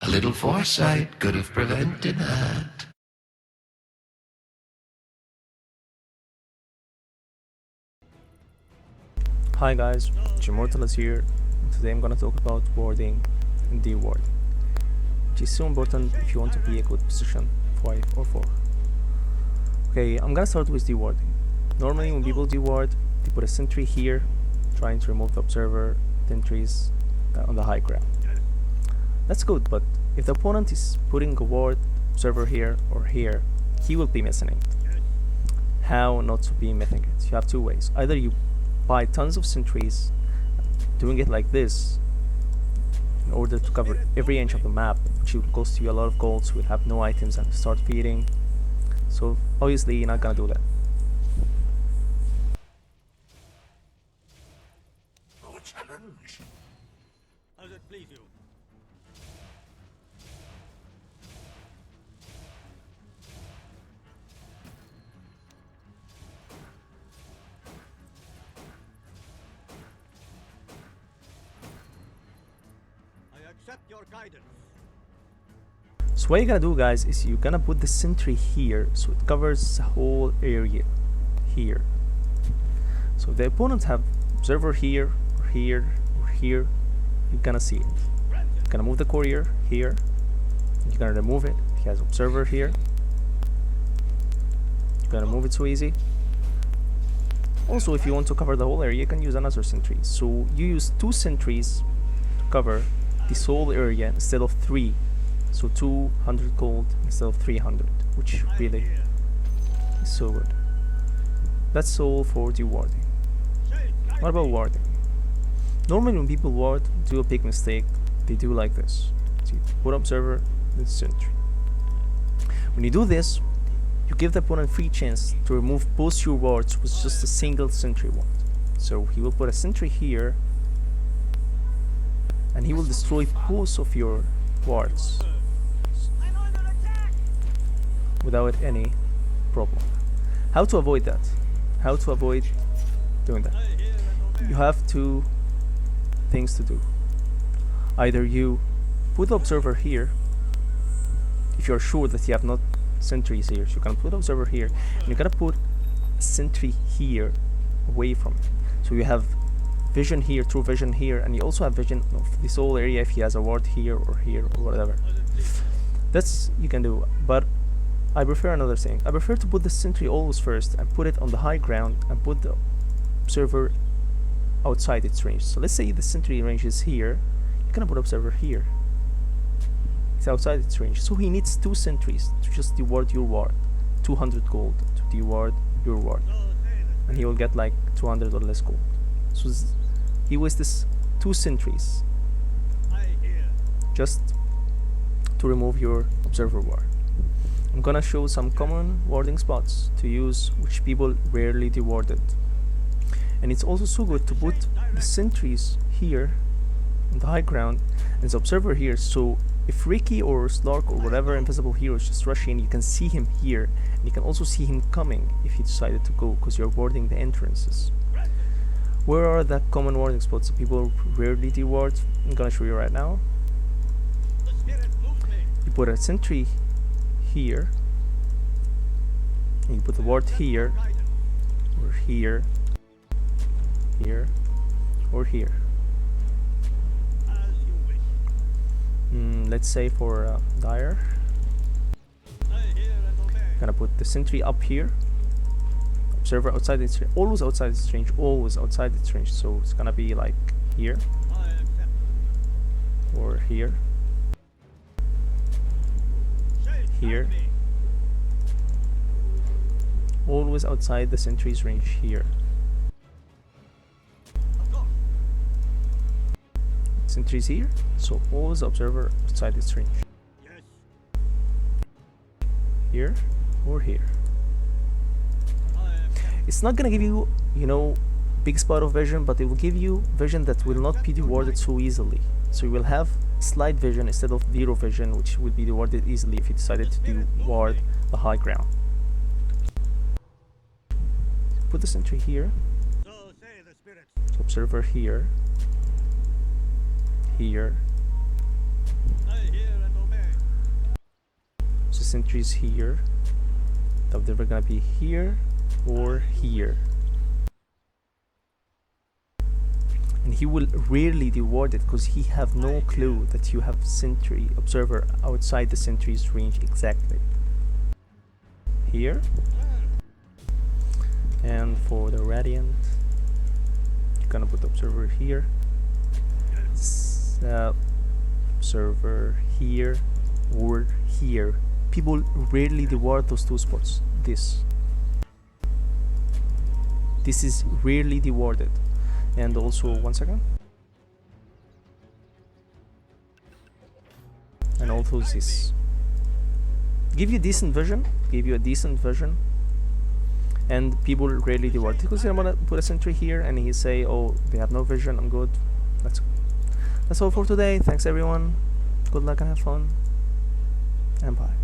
A little foresight could have prevented that. Hi guys, Immortal is here, and today I'm gonna talk about warding and dewarding, which is so important if you want to be a good position 5 or 4. Okay, I'm gonna start with dewarding. Normally when people deward, they put a sentry here, trying to remove the observer sentries on the high ground. That's good, but if the opponent is putting a ward observer here or here, he will be missing it. How not to be missing it? You have two ways. Either you buy tons of sentries, doing it like this in order to cover every inch of the map, which will cost you a lot of gold, so you'll have no items and start feeding. So obviously you're not gonna do that. Oh, challenge. How does it please you? I accept your guidance. So what you're gonna do, guys, is you're gonna put the sentry here so it covers the whole area here. So if the opponent have observer here or here or here, you're gonna see it. You're gonna move the courier here, you're gonna remove it. He has observer here, you're gonna move it so easy. Also, if you want to cover the whole area, you can use another sentry. So you use 2 sentries to cover this whole area instead of 3. So 200 gold instead of 300, which really is so good. That's all for dewarding. What about warding? Normally when people ward, do a big mistake. They do like this. So you put observer, then sentry. When you do this, you give the opponent free chance to remove both your wards with just a single sentry ward. So he will put a sentry here, and he will destroy both of your wards without any problem. How to avoid that? How to avoid doing that? You have 2 things to do. Either you put the observer here, if you're sure that you have not sentries here, so you can put observer here, and you gotta put a sentry here away from it. So you have vision here, true vision here, and you also have vision of this whole area if he has a ward here or whatever. That's you can do, but I prefer another thing. I prefer to put the sentry always first and put it on the high ground and put the observer outside its range. So let's say the sentry range is here, you're gonna put observer here. It's outside its range, so he needs 2 sentries to just deward your ward. 200 gold to deward your ward, and he will get like 200 or less gold. So he wastes 2 sentries just to remove your observer ward. I'm gonna show some common warding spots to use which people rarely dewarded. And it's also so good to put the sentries here on the high ground and the observer here, so if Ricky or Slark or whatever invisible hero is just rushing, you can see him here, and you can also see him coming if he decided to go, because you're warding the entrances. Where are the common warding spots that people rarely deward? I'm gonna show you right now. You put a sentry here, and you put the ward here, or here, or here. Let's say for Dire, gonna put the sentry up here, observer outside its range, always outside its range, always outside its range. So it's gonna be like here, or here, here, always outside the sentry's range here. Sentries here, so always observer outside its range. Here or here. It's not gonna give you, big spot of vision, but it will give you vision that will not be dewarded so easily. So you will have slight vision instead of zero vision, which will be dewarded easily if you decided to deward the high ground. Put the sentry here. So observer here. Here. sentries here. They're never gonna be here or here. And he will rarely deward it because he have no clue that you have sentry observer outside the sentry's range exactly. Here. And for the radiant, you're gonna put observer here. Observer here or here. People rarely deward those two spots. This is rarely dewarded. And also, 1 second. And also this. Give you decent vision. Give you a decent vision. And people rarely deward because they wanna put a sentry here and he say, oh, they have no vision, I'm good. That's all for today. Thanks everyone. Good luck and have fun. And bye.